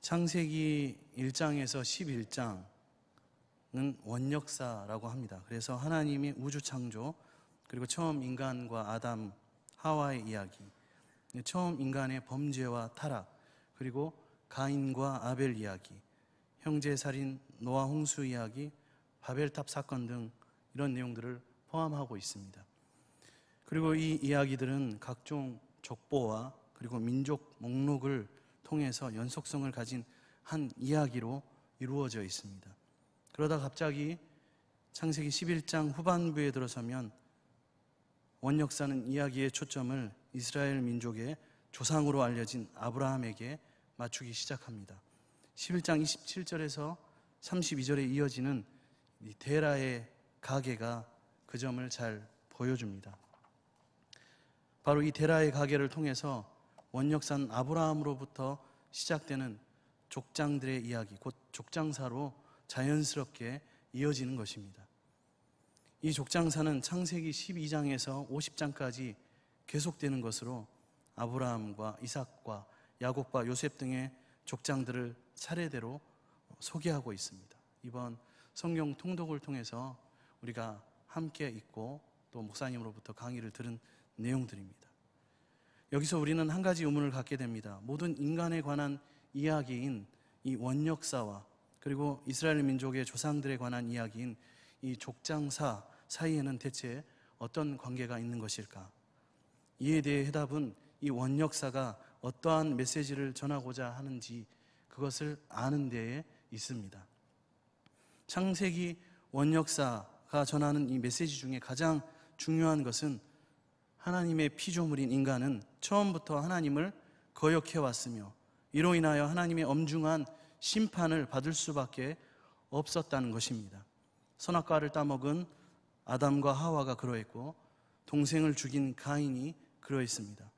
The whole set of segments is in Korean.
창세기 1장에서 11장은 원역사라고 합니다. 그래서 하나님이 우주 창조, 그리고 처음 인간과 아담, 하와의 이야기, 처음 인간의 범죄와 타락, 그리고 가인과 아벨 이야기, 형제살인, 노아 홍수 이야기, 바벨탑 사건 등 이런 내용들을 포함하고 있습니다. 그리고 이 이야기들은 각종 족보와 그리고 민족 목록을 통해서 연속성을 가진 한 이야기로 이루어져 있습니다. 그러다 갑자기 창세기 11장 후반부에 들어서면 원역사는 이야기의 초점을 이스라엘 민족의 조상으로 알려진 아브라함에게 맞추기 시작합니다. 11장 27절에서 32절에 이어지는 이 데라의 가계가 그 점을 잘 보여줍니다. 바로 이 데라의 가계를 통해서 원역사는 아브라함으로부터 시작되는 족장들의 이야기, 곧 족장사로 자연스럽게 이어지는 것입니다. 이 족장사는 창세기 12장에서 50장까지 계속되는 것으로 아브라함과 이삭과 야곱과 요셉 등의 족장들을 차례대로 소개하고 있습니다. 이번 성경 통독을 통해서 우리가 함께 읽고 또 목사님으로부터 강의를 들은 내용들입니다. 여기서 우리는 한 가지 의문을 갖게 됩니다. 모든 인간에 관한 이야기인 이 원역사와 그리고 이스라엘 민족의 조상들에 관한 이야기인 이 족장사 사이에는 대체 어떤 관계가 있는 것일까? 이에 대해 해답은 이 원역사가 어떠한 메시지를 전하고자 하는지 그것을 아는 데에 있습니다. 창세기 원역사가 전하는 이 메시지 중에 가장 중요한 것은 하나님의 피조물인 인간은 처음부터 하나님을 거역해왔으며 이로 인하여 하나님의 엄중한 심판을 받을 수밖에 없었다는 것입니다. 선악과를 따먹은 아담과 하와가 그러했고 동생을 죽인 가인이 그러했습니다.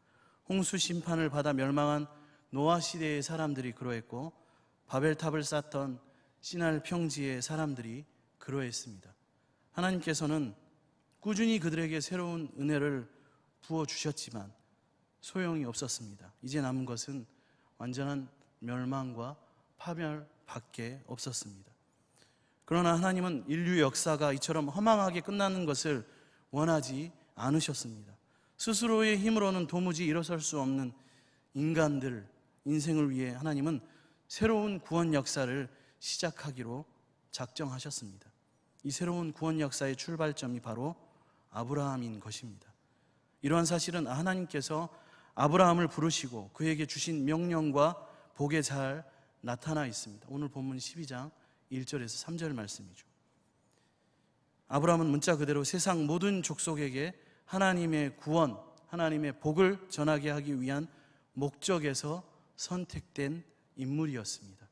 홍수 심판을 받아 멸망한 노아 시대의 사람들이 그러했고 바벨탑을 쌓던 시날 평지의 사람들이 그러했습니다. 하나님께서는 꾸준히 그들에게 새로운 은혜를 부어주셨지만 소용이 없었습니다. 이제 남은 것은 완전한 멸망과 파멸밖에 없었습니다. 그러나 하나님은 인류 역사가 이처럼 허망하게 끝나는 것을 원하지 않으셨습니다. 스스로의 힘으로는 도무지 일어설 수 없는 인간들, 인생을 위해 하나님은 새로운 구원 역사를 시작하기로 작정하셨습니다. 이 새로운 구원 역사의 출발점이 바로 아브라함인 것입니다. 이러한 사실은 하나님께서 아브라함을 부르시고 그에게 주신 명령과 복에 잘 나타나 있습니다. 오늘 본문 12장 1절에서 3절 말씀이죠. 아브라함은 문자 그대로 세상 모든 족속에게 하나님의 구원, 하나님의 복을 전하게 하기 위한 목적에서 선택된 인물이었습니다.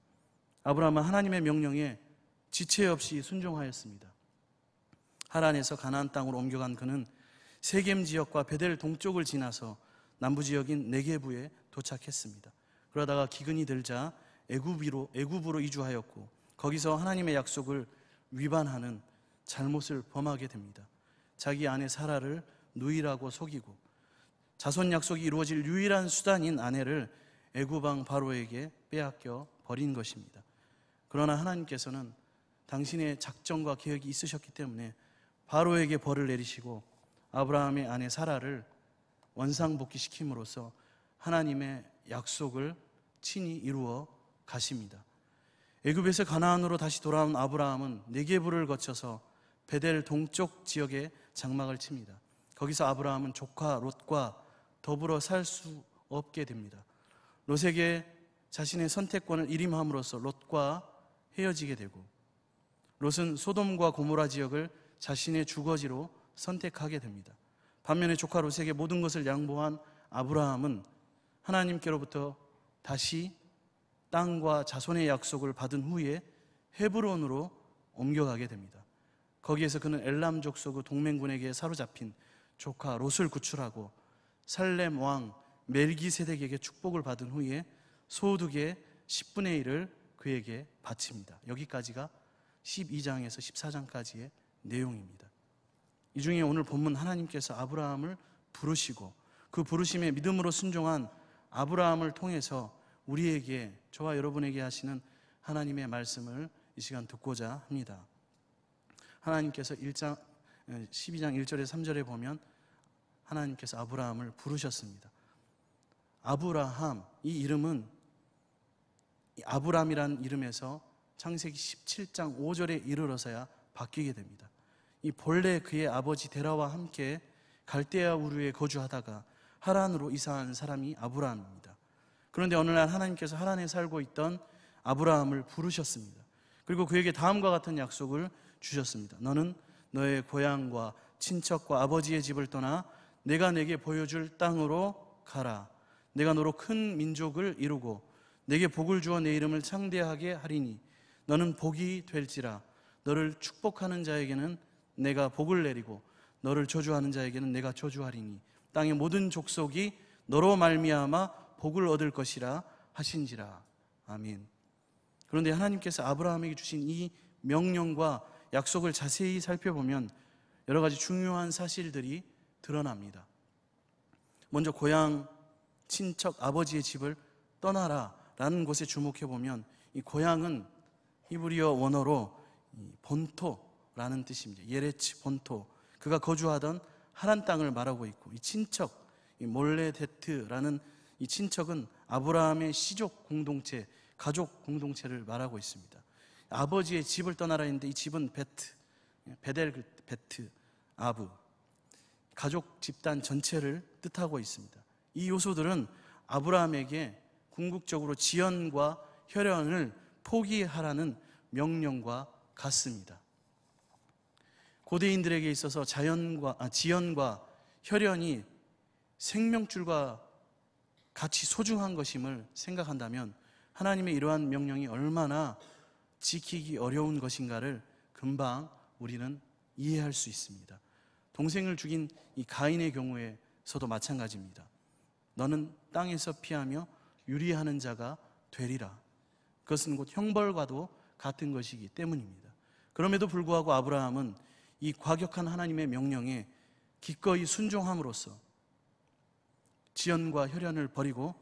아브라함은 하나님의 명령에 지체 없이 순종하였습니다. 하란에서 가나안 땅으로 옮겨간 그는 세겜 지역과 베델 동쪽을 지나서 남부 지역인 네게부에 도착했습니다. 그러다가 기근이 들자 애굽으로 이주하였고 거기서 하나님의 약속을 위반하는 잘못을 범하게 됩니다. 자기 아내 사라를 누이라고 속이고 자손 약속이 이루어질 유일한 수단인 아내를 애굽 왕 바로에게 빼앗겨 버린 것입니다. 그러나 하나님께서는 당신의 작정과 계획이 있으셨기 때문에 바로에게 벌을 내리시고 아브라함의 아내 사라를 원상복귀시킴으로써 하나님의 약속을 친히 이루어 가십니다. 애굽에서 가나안으로 다시 돌아온 아브라함은 네게부를 거쳐서 베델 동쪽 지역에 장막을 칩니다. 거기서 아브라함은 조카 롯과 더불어 살 수 없게 됩니다. 롯에게 자신의 선택권을 일임함으로써 롯과 헤어지게 되고 롯은 소돔과 고모라 지역을 자신의 주거지로 선택하게 됩니다. 반면에 조카 롯에게 모든 것을 양보한 아브라함은 하나님께로부터 다시 땅과 자손의 약속을 받은 후에 헤브론으로 옮겨가게 됩니다. 거기에서 그는 엘람 족속의 동맹군에게 사로잡힌 조카 롯을 구출하고 살렘 왕 멜기세덱에게 축복을 받은 후에 소득의 10분의 1을 그에게 바칩니다. 여기까지가 12장에서 14장까지의 내용입니다. 이 중에 오늘 본문 하나님께서 아브라함을 부르시고 그 부르심에 믿음으로 순종한 아브라함을 통해서 우리에게, 저와 여러분에게 하시는 하나님의 말씀을 이 시간 듣고자 합니다. 하나님께서 12장 1절에 3절에 보면 하나님께서 아브라함을 부르셨습니다. 아브라함, 이 이름은 아브람이라는 이름에서 창세기 17장 5절에 이르러서야 바뀌게 됩니다. 이 본래 그의 아버지 데라와 함께 갈대아 우르에 거주하다가 하란으로 이사한 사람이 아브라함입니다. 그런데 어느 날 하나님께서 하란에 살고 있던 아브라함을 부르셨습니다. 그리고 그에게 다음과 같은 약속을 주셨습니다. 너는 너의 고향과 친척과 아버지의 집을 떠나 내가 내게 보여줄 땅으로 가라. 내가 너로 큰 민족을 이루고 내게 복을 주어 내 이름을 창대하게 하리니 너는 복이 될지라. 너를 축복하는 자에게는 내가 복을 내리고 너를 저주하는 자에게는 내가 저주하리니 땅의 모든 족속이 너로 말미암아 복을 얻을 것이라 하신지라. 아멘. 그런데 하나님께서 아브라함에게 주신 이 명령과 약속을 자세히 살펴보면 여러 가지 중요한 사실들이 드러납니다. 먼저 고향, 친척, 아버지의 집을 떠나라 라는 곳에 주목해보면 이 고향은 히브리어 원어로 본토라는 뜻입니다. 예레츠 본토, 그가 거주하던 하란 땅을 말하고 있고, 이 친척, 이 몰레데트라는 이 친척은 아브라함의 시족 공동체, 가족 공동체를 말하고 있습니다. 아버지의 집을 떠나라 했는데 이 집은 베델 베트 아브, 가족 집단 전체를 뜻하고 있습니다. 이 요소들은 아브라함에게 궁극적으로 지연과 혈연을 포기하라는 명령과 같습니다. 고대인들에게 있어서 지연과 혈연이 생명줄과 같이 소중한 것임을 생각한다면 하나님의 이러한 명령이 얼마나 지키기 어려운 것인가를 금방 우리는 이해할 수 있습니다. 동생을 죽인 이 가인의 경우에서도 마찬가지입니다. 너는 땅에서 피하며 유리하는 자가 되리라. 그것은 곧 형벌과도 같은 것이기 때문입니다. 그럼에도 불구하고 아브라함은 이 과격한 하나님의 명령에 기꺼이 순종함으로써 지연과 혈연을 버리고,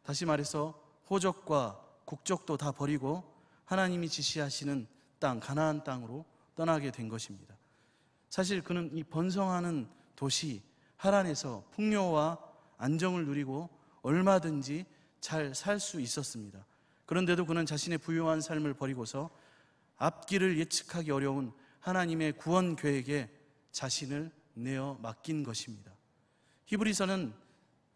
다시 말해서 호적과 국적도 다 버리고 하나님이 지시하시는 땅, 가나안 땅으로 떠나게 된 것입니다. 사실 그는 이 번성하는 도시 하란에서 풍요와 안정을 누리고 얼마든지 잘 살 수 있었습니다. 그런데도 그는 자신의 부유한 삶을 버리고서 앞길을 예측하기 어려운 하나님의 구원 계획에 자신을 내어 맡긴 것입니다. 히브리서는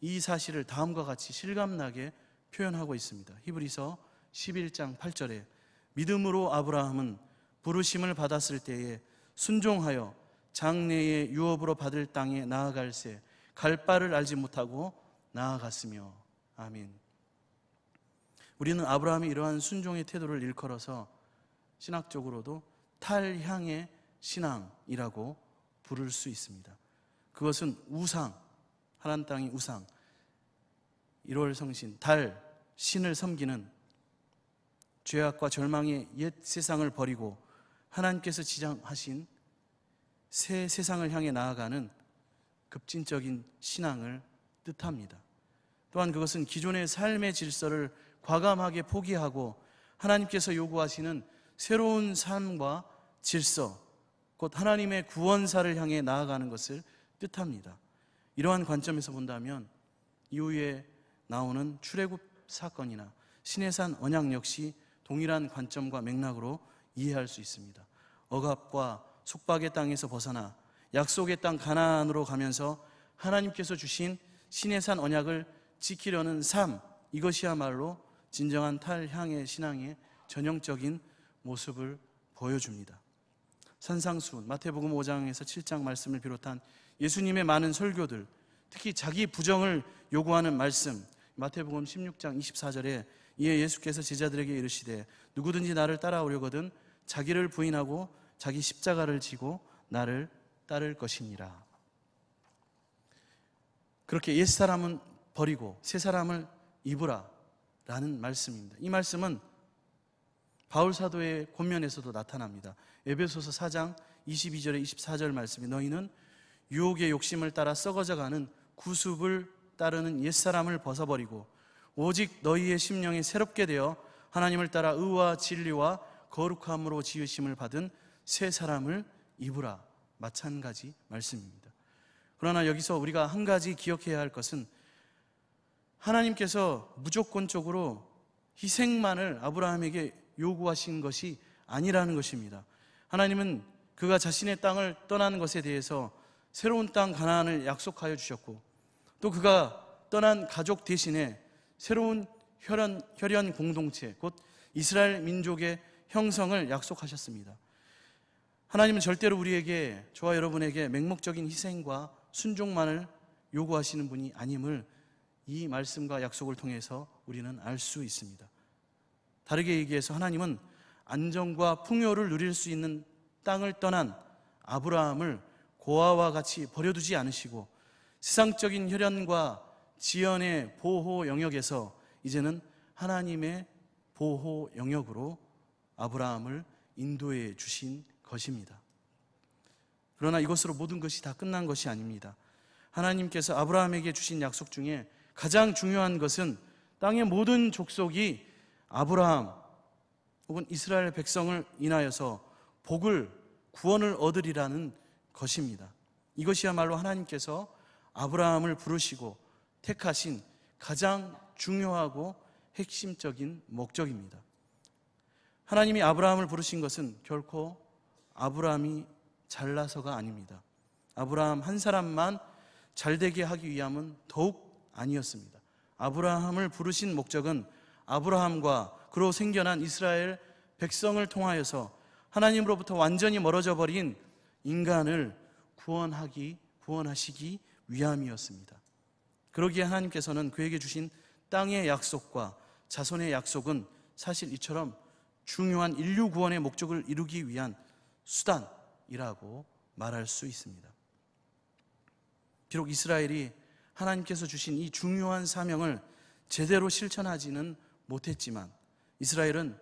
이 사실을 다음과 같이 실감나게 표현하고 있습니다. 히브리서 11장 8절에 믿음으로 아브라함은 부르심을 받았을 때에 순종하여 장래의 유업으로 받을 땅에 나아갈새 갈 바를 알지 못하고 나아갔으며. 아멘. 우리는 아브라함의 이러한 순종의 태도를 일컬어서 신학적으로도 탈향의 신앙이라고 부를 수 있습니다. 그것은 우상, 하란 땅의 우상, 1월 성신, 달, 신을 섬기는 죄악과 절망의 옛 세상을 버리고 하나님께서 지정하신 새 세상을 향해 나아가는 급진적인 신앙을 뜻합니다. 또한 그것은 기존의 삶의 질서를 과감하게 포기하고 하나님께서 요구하시는 새로운 삶과 질서, 곧 하나님의 구원사를 향해 나아가는 것을 뜻합니다. 이러한 관점에서 본다면 이후에 나오는 출애굽 사건이나 시내산 언약 역시 동일한 관점과 맥락으로 이해할 수 있습니다. 억압과 속박의 땅에서 벗어나 약속의 땅 가나안으로 가면서 하나님께서 주신 시내산 언약을 지키려는 삶, 이것이야말로 진정한 탈향의 신앙의 전형적인 모습을 보여줍니다. 산상수훈, 마태복음 5장에서 7장 말씀을 비롯한 예수님의 많은 설교들, 특히 자기 부정을 요구하는 말씀, 마태복음 16장 24절에 이에 예수께서 제자들에게 이르시되 누구든지 나를 따라오려거든 자기를 부인하고 자기 십자가를 지고 나를 따를 것이니라. 그렇게 옛사람은 버리고 새사람을 입으라 라는 말씀입니다. 이 말씀은 바울 사도의 권면에서도 나타납니다. 에베소서 4장 22절에 24절 말씀이 너희는 유혹의 욕심을 따라 썩어져가는 구습을 따르는 옛사람을 벗어버리고 오직 너희의 심령이 새롭게 되어 하나님을 따라 의와 진리와 거룩함으로 지으심을 받은 새 사람을 입으라. 마찬가지 말씀입니다. 그러나 여기서 우리가 한 가지 기억해야 할 것은 하나님께서 무조건적으로 희생만을 아브라함에게 요구하신 것이 아니라는 것입니다. 하나님은 그가 자신의 땅을 떠나는 것에 대해서 새로운 땅 가나안을 약속하여 주셨고, 또 그가 떠난 가족 대신에 새로운 혈연 공동체, 곧 이스라엘 민족의 형성을 약속하셨습니다. 하나님은 절대로 우리에게, 저와 여러분에게 맹목적인 희생과 순종만을 요구하시는 분이 아님을 이 말씀과 약속을 통해서 우리는 알 수 있습니다. 다르게 얘기해서 하나님은 안정과 풍요를 누릴 수 있는 땅을 떠난 아브라함을 고아와 같이 버려두지 않으시고 세상적인 혈연과 지연의 보호 영역에서 이제는 하나님의 보호 영역으로 아브라함을 인도해 주신 것입니다. 그러나 이것으로 모든 것이 다 끝난 것이 아닙니다. 하나님께서 아브라함에게 주신 약속 중에 가장 중요한 것은 땅의 모든 족속이 아브라함 혹은 이스라엘 백성을 인하여서 복을, 구원을 얻으리라는 것입니다. 이것이야말로 하나님께서 아브라함을 부르시고 택하신 가장 중요하고 핵심적인 목적입니다. 하나님이 아브라함을 부르신 것은 결코 아브라함이 잘나서가 아닙니다. 아브라함 한 사람만 잘되게 하기 위함은 더욱 아니었습니다. 아브라함을 부르신 목적은 아브라함과 그로 생겨난 이스라엘 백성을 통하여서 하나님으로부터 완전히 멀어져 버린 인간을 구원하시기 위함이었습니다. 그러기에 하나님께서는 그에게 주신 땅의 약속과 자손의 약속은 사실 이처럼 중요한 인류 구원의 목적을 이루기 위한 수단이라고 말할 수 있습니다. 비록 이스라엘이 하나님께서 주신 이 중요한 사명을 제대로 실천하지는 못했지만 이스라엘은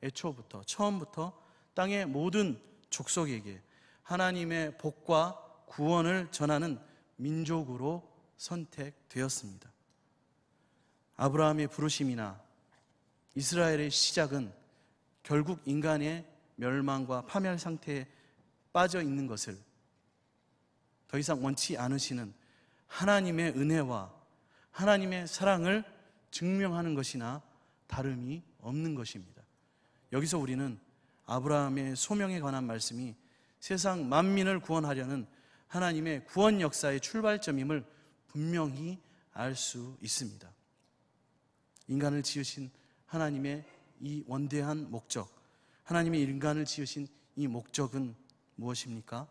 애초부터, 처음부터 땅의 모든 족속에게 하나님의 복과 구원을 전하는 민족으로 선택되었습니다. 아브라함의 부르심이나 이스라엘의 시작은 결국 인간의 멸망과 파멸 상태에 빠져 있는 것을 더 이상 원치 않으시는 하나님의 은혜와 하나님의 사랑을 증명하는 것이나 다름이 없는 것입니다. 여기서 우리는 아브라함의 소명에 관한 말씀이 세상 만민을 구원하려는 하나님의 구원 역사의 출발점임을 분명히 알 수 있습니다. 인간을 지으신 하나님의 이 원대한 목적, 하나님의 인간을 지으신 이 목적은 무엇입니까?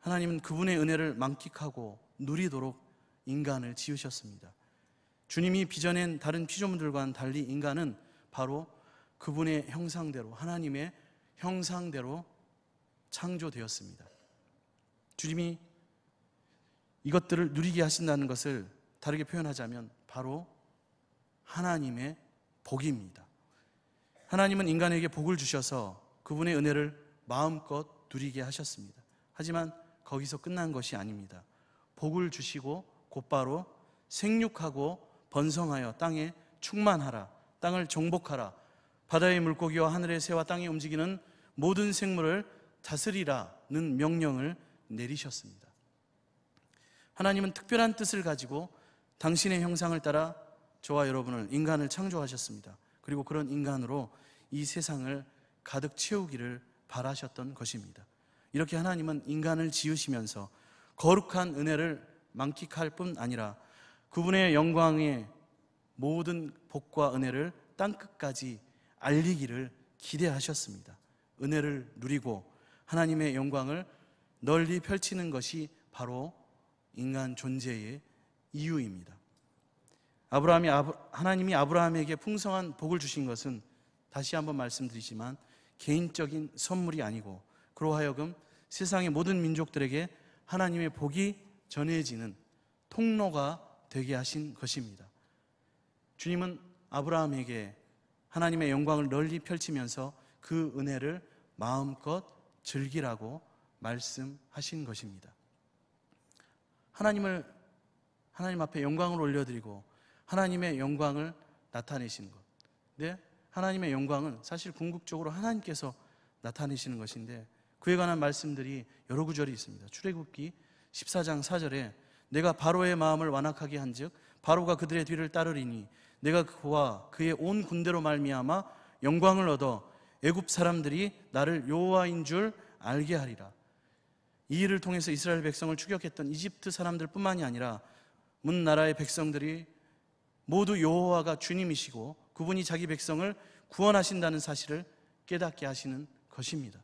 하나님은 그분의 은혜를 만끽하고 누리도록 인간을 지으셨습니다. 주님이 빚어낸 다른 피조물들과는 달리 인간은 바로 그분의 형상대로, 하나님의 형상대로 창조되었습니다. 주님이 이것들을 누리게 하신다는 것을 다르게 표현하자면 바로 하나님의 복입니다. 하나님은 인간에게 복을 주셔서 그분의 은혜를 마음껏 누리게 하셨습니다. 하지만 거기서 끝난 것이 아닙니다. 복을 주시고 곧바로 생육하고 번성하여 땅에 충만하라, 땅을 정복하라, 바다의 물고기와 하늘의 새와 땅에 움직이는 모든 생물을 다스리라는 명령을 내리셨습니다. 하나님은 특별한 뜻을 가지고 당신의 형상을 따라 저와 여러분을, 인간을 창조하셨습니다. 그리고 그런 인간으로 이 세상을 가득 채우기를 바라셨던 것입니다. 이렇게 하나님은 인간을 지으시면서 거룩한 은혜를 만끽할 뿐 아니라 그분의 영광의 모든 복과 은혜를 땅끝까지 알리기를 기대하셨습니다. 은혜를 누리고 하나님의 영광을 널리 펼치는 것이 바로 인간 존재의 이유입니다. 하나님이 아브라함에게 풍성한 복을 주신 것은 다시 한번 말씀드리지만 개인적인 선물이 아니고 그로 하여금 세상의 모든 민족들에게 하나님의 복이 전해지는 통로가 되게 하신 것입니다. 주님은 아브라함에게 하나님의 영광을 널리 펼치면서 그 은혜를 마음껏 즐기라고 말씀하신 것입니다. 하나님 앞에 영광을 올려드리고 하나님의 영광을 나타내시는 것. 근데 하나님의 영광은 사실 궁극적으로 하나님께서 나타내시는 것인데, 그에 관한 말씀들이 여러 구절이 있습니다. 출애굽기 14장 4절에 내가 바로의 마음을 완악하게 한즉 바로가 그들의 뒤를 따르리니 내가 그와 그의 온 군대로 말미암아 영광을 얻어 애굽 사람들이 나를 여호와인 줄 알게 하리라. 이 일을 통해서 이스라엘 백성을 추격했던 이집트 사람들 뿐만이 아니라 문 나라의 백성들이 모두 여호와가 주님이시고 그분이 자기 백성을 구원하신다는 사실을 깨닫게 하시는 것입니다.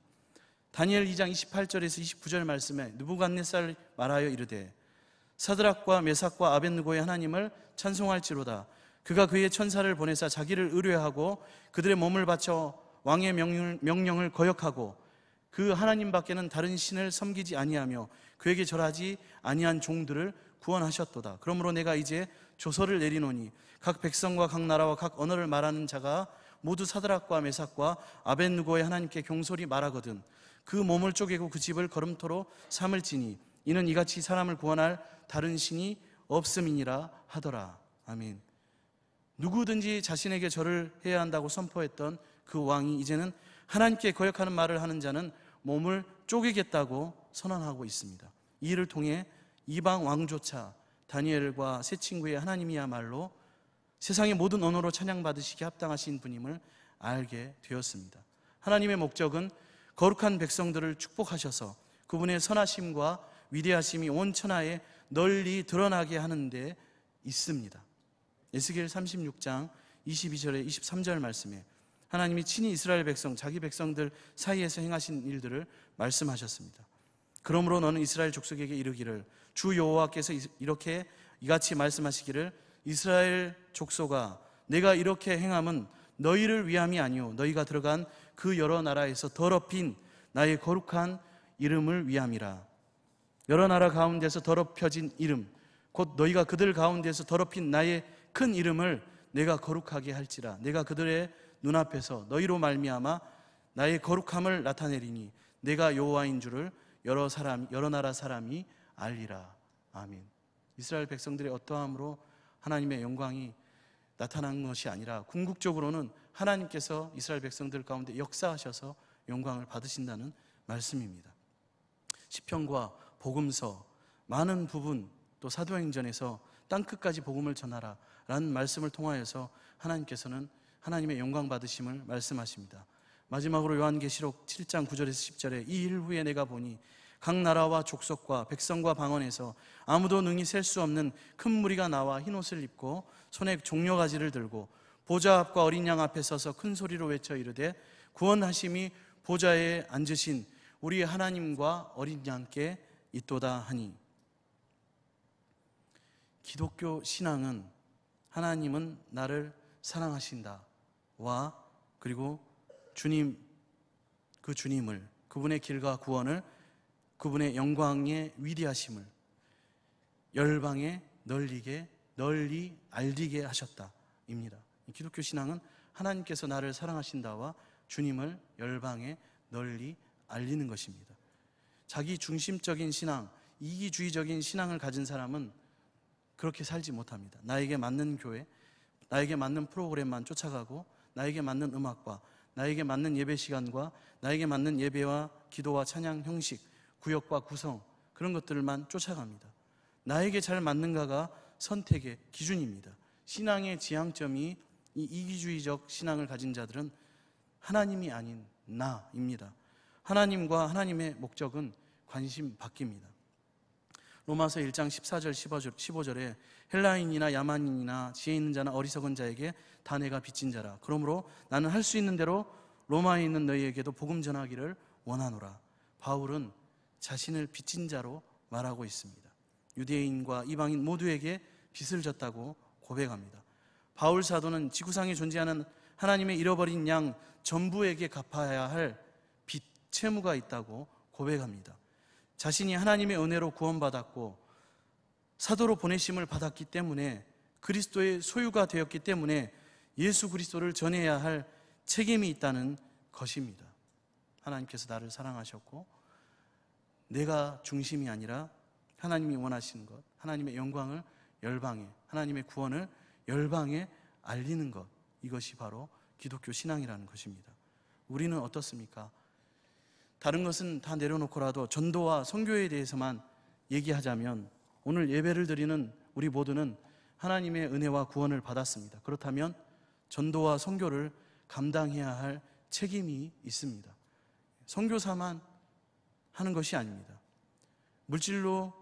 다니엘 2장 28절에서 29절 말씀에 느부갓네살 말하여 이르되 사드락과 메삭과 아벳느고의 하나님을 찬송할지로다. 그가 그의 천사를 보내사 자기를 의뢰하고 그들의 몸을 바쳐 왕의 명령을 거역하고 그 하나님 밖에는 다른 신을 섬기지 아니하며 그에게 절하지 아니한 종들을 구원하셨도다. 그러므로 내가 이제 조서를 내리노니 각 백성과 각 나라와 각 언어를 말하는 자가 모두 사드락과 메삭과 아벳느고의 하나님께 경솔히 말하거든 그 몸을 쪼개고 그 집을 거름토로 삼을지니 이는 이같이 사람을 구원할 다른 신이 없음이니라 하더라. 아멘. 누구든지 자신에게 절을 해야 한다고 선포했던 그 왕이 이제는 하나님께 거역하는 말을 하는 자는 몸을 쪼개겠다고 선언하고 있습니다. 이 일을 통해 이방 왕조차 다니엘과 세 친구의 하나님이야말로 세상의 모든 언어로 찬양받으시기에 합당하신 분임을 알게 되었습니다. 하나님의 목적은 거룩한 백성들을 축복하셔서 그분의 선하심과 위대하심이 온 천하에 널리 드러나게 하는 데 있습니다. 에스겔 36장 22절에 23절 말씀에 하나님이 친히 이스라엘 백성, 자기 백성들 사이에서 행하신 일들을 말씀하셨습니다. 그러므로 너는 이스라엘 족속에게 이르기를 주 여호와께서 이렇게 이같이 말씀하시기를 이스라엘 족속아 내가 이렇게 행함은 너희를 위함이 아니오 너희가 들어간 그 여러 나라에서 더럽힌 나의 거룩한 이름을 위함이라. 여러 나라 가운데서 더럽혀진 이름 곧 너희가 그들 가운데서 더럽힌 나의 큰 이름을 내가 거룩하게 할지라. 내가 그들의 눈앞에서 너희로 말미암아 나의 거룩함을 나타내리니 내가 여호와인 줄을 여러 나라 사람이 알리라. 아멘. 이스라엘 백성들의 어떠함으로 하나님의 영광이 나타난 것이 아니라 궁극적으로는 하나님께서 이스라엘 백성들 가운데 역사하셔서 영광을 받으신다는 말씀입니다. 시편과 복음서 많은 부분 또 사도행전에서 땅끝까지 복음을 전하라 라는 말씀을 통하여서 하나님께서는 하나님의 영광 받으심을 말씀하십니다. 마지막으로 요한계시록 7장 9절에서 10절에 이 일 후에 내가 보니 각 나라와 족속과 백성과 방언에서 아무도 능히 셀 수 없는 큰 무리가 나와 흰옷을 입고 손에 종려가지를 들고 보좌 앞과 어린 양 앞에 서서 큰 소리로 외쳐 이르되 구원하심이 보좌에 앉으신 우리 하나님과 어린 양께 있도다 하니. 기독교 신앙은 하나님은 나를 사랑하신다와 그리고 주님, 그 주님을, 그분의 길과 구원을, 그분의 영광의 위대하심을 열방에 널리 알리게 하셨다입니다. 기독교 신앙은 하나님께서 나를 사랑하신다와 주님을 열방에 널리 알리는 것입니다. 자기 중심적인 신앙, 이기주의적인 신앙을 가진 사람은 그렇게 살지 못합니다. 나에게 맞는 교회, 나에게 맞는 프로그램만 쫓아가고 나에게 맞는 음악과 나에게 맞는 예배 시간과 나에게 맞는 예배와 기도와 찬양 형식, 구역과 구성 그런 것들만 쫓아갑니다. 나에게 잘 맞는가가 선택의 기준입니다. 신앙의 지향점이 이 이기주의적 신앙을 가진 자들은 하나님이 아닌 나입니다. 하나님과 하나님의 목적은 관심 바뀝니다. 로마서 1장 14절 15절에 헬라인이나 야만인이나 지혜 있는 자나 어리석은 자에게 다 내가 빚진 자라. 그러므로 나는 할 수 있는 대로 로마에 있는 너희에게도 복음 전하기를 원하노라. 바울은 자신을 빚진 자로 말하고 있습니다. 유대인과 이방인 모두에게 빚을 졌다고 고백합니다. 바울 사도는 지구상에 존재하는 하나님의 잃어버린 양 전부에게 갚아야 할 빚, 채무가 있다고 고백합니다. 자신이 하나님의 은혜로 구원받았고 사도로 보내심을 받았기 때문에 그리스도의 소유가 되었기 때문에 예수 그리스도를 전해야 할 책임이 있다는 것입니다. 하나님께서 나를 사랑하셨고 내가 중심이 아니라 하나님이 원하시는 것, 하나님의 영광을 열방에, 하나님의 구원을 열방에 알리는 것, 이것이 바로 기독교 신앙이라는 것입니다. 우리는 어떻습니까? 다른 것은 다 내려놓고라도 전도와 선교에 대해서만 얘기하자면, 오늘 예배를 드리는 우리 모두는 하나님의 은혜와 구원을 받았습니다. 그렇다면 전도와 선교를 감당해야 할 책임이 있습니다. 선교사만 하는 것이 아닙니다. 물질로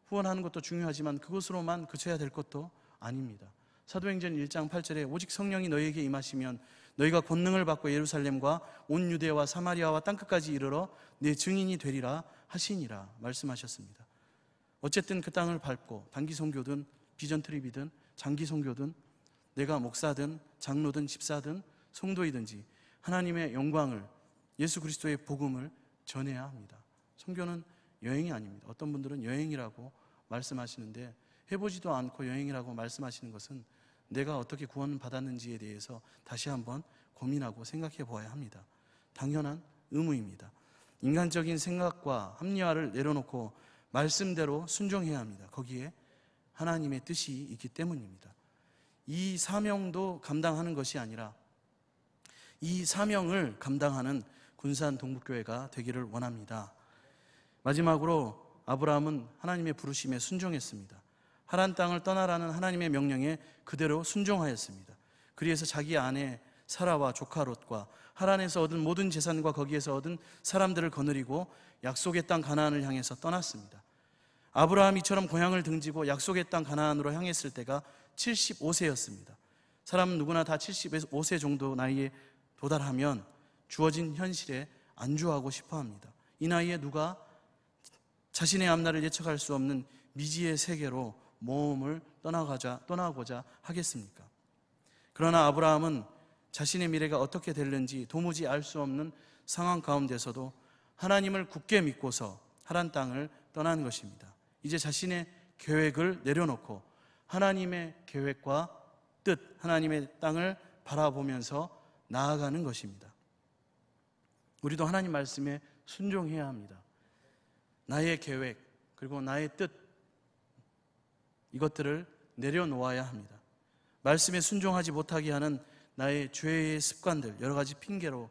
후원하는 것도 중요하지만 그것으로만 그쳐야 될 것도 아닙니다. 사도행전 1장 8절에 오직 성령이 너희에게 임하시면 너희가 권능을 받고 예루살렘과 온 유대와 사마리아와 땅끝까지 이르러 내 증인이 되리라 하시니라 말씀하셨습니다. 어쨌든 그 땅을 밟고 단기 선교든 비전 트립이든 장기 선교든 내가 목사든 장로든 집사든 성도이든지 하나님의 영광을, 예수 그리스도의 복음을 전해야 합니다. 선교는 여행이 아닙니다. 어떤 분들은 여행이라고 말씀하시는데 해보지도 않고 여행이라고 말씀하시는 것은 내가 어떻게 구원받았는지에 대해서 다시 한번 고민하고 생각해 보아야 합니다. 당연한 의무입니다. 인간적인 생각과 합리화를 내려놓고 말씀대로 순종해야 합니다. 거기에 하나님의 뜻이 있기 때문입니다. 이 사명도 감당하는 것이 아니라 이 사명을 감당하는 군산 동북교회가 되기를 원합니다. 마지막으로 아브라함은 하나님의 부르심에 순종했습니다. 하란 땅을 떠나라는 하나님의 명령에 그대로 순종하였습니다. 그리해서 자기 아내 사라와 조카 롯과 하란에서 얻은 모든 재산과 거기에서 얻은 사람들을 거느리고 약속의 땅 가나안을 향해서 떠났습니다. 아브라함 이처럼 고향을 등지고 약속의 땅 가나안으로 향했을 때가 75세였습니다. 사람은 누구나 다 75세 정도 나이에 도달하면 주어진 현실에 안주하고 싶어합니다. 이 나이에 누가 자신의 앞날을 예측할 수 없는 미지의 세계로 모험을 떠나고자 하겠습니까? 그러나 아브라함은 자신의 미래가 어떻게 될는지 도무지 알 수 없는 상황 가운데서도 하나님을 굳게 믿고서 하란 땅을 떠난 것입니다. 이제 자신의 계획을 내려놓고 하나님의 계획과 뜻, 하나님의 땅을 바라보면서 나아가는 것입니다. 우리도 하나님 말씀에 순종해야 합니다. 나의 계획 그리고 나의 뜻, 이것들을 내려놓아야 합니다. 말씀에 순종하지 못하게 하는 나의 죄의 습관들, 여러 가지 핑계로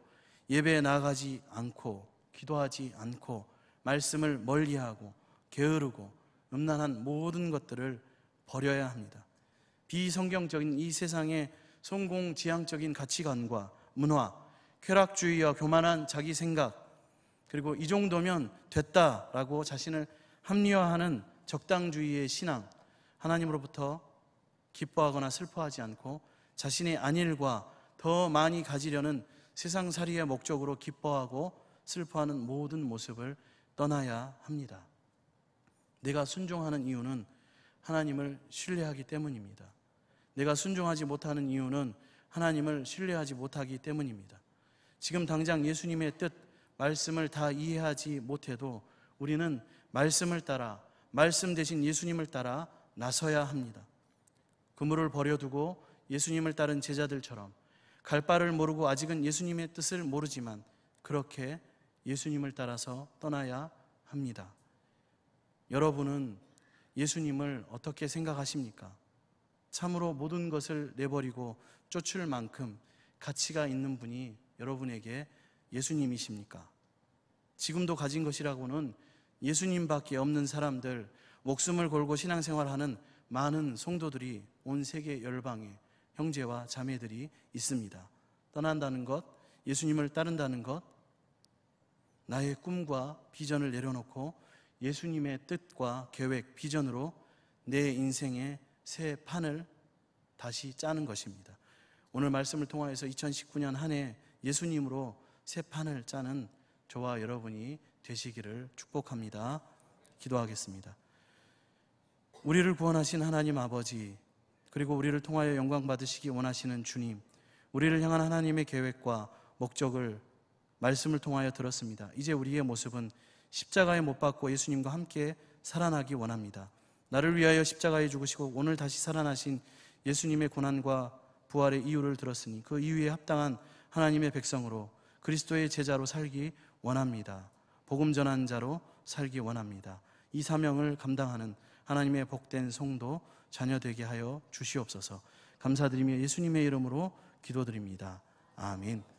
예배에 나아가지 않고 기도하지 않고 말씀을 멀리하고 게으르고 음란한 모든 것들을 버려야 합니다. 비성경적인 이 세상의 성공지향적인 가치관과 문화, 쾌락주의와 교만한 자기 생각, 그리고 이 정도면 됐다라고 자신을 합리화하는 적당주의의 신앙, 하나님으로부터 기뻐하거나 슬퍼하지 않고 자신의 안일과 더 많이 가지려는 세상살이의 목적으로 기뻐하고 슬퍼하는 모든 모습을 떠나야 합니다. 내가 순종하는 이유는 하나님을 신뢰하기 때문입니다. 내가 순종하지 못하는 이유는 하나님을 신뢰하지 못하기 때문입니다. 지금 당장 예수님의 뜻, 말씀을 다 이해하지 못해도 우리는 말씀을 따라, 말씀 대신 예수님을 따라 나서야 합니다. 그물을 버려두고 예수님을 따른 제자들처럼 갈 바를 모르고 아직은 예수님의 뜻을 모르지만 그렇게 예수님을 따라서 떠나야 합니다. 여러분은 예수님을 어떻게 생각하십니까? 참으로 모든 것을 내버리고 쫓을 만큼 가치가 있는 분이 여러분에게 예수님이십니까? 지금도 가진 것이라고는 예수님밖에 없는 사람들, 목숨을 걸고 신앙생활하는 많은 성도들이 온 세계 열방에 형제와 자매들이 있습니다. 떠난다는 것, 예수님을 따른다는 것, 나의 꿈과 비전을 내려놓고 예수님의 뜻과 계획, 비전으로 내 인생의 새 판을 다시 짜는 것입니다. 오늘 말씀을 통하여서 2019년 한 해 예수님으로 새 판을 짜는 저와 여러분이 되시기를 축복합니다. 기도하겠습니다. 우리를 구원하신 하나님 아버지, 그리고 우리를 통하여 영광 받으시기 원하시는 주님, 우리를 향한 하나님의 계획과 목적을 말씀을 통하여 들었습니다. 이제 우리의 모습은 십자가에 못 박고 예수님과 함께 살아나기 원합니다. 나를 위하여 십자가에 죽으시고 오늘 다시 살아나신 예수님의 고난과 부활의 이유를 들었으니 그 이유에 합당한 하나님의 백성으로 그리스도의 제자로 살기 원합니다. 복음 전한 자로 살기 원합니다. 이 사명을 감당하는 하나님의 복된 성도, 자녀 되게 하여 주시옵소서. 감사드리며 예수님의 이름으로 기도드립니다. 아멘.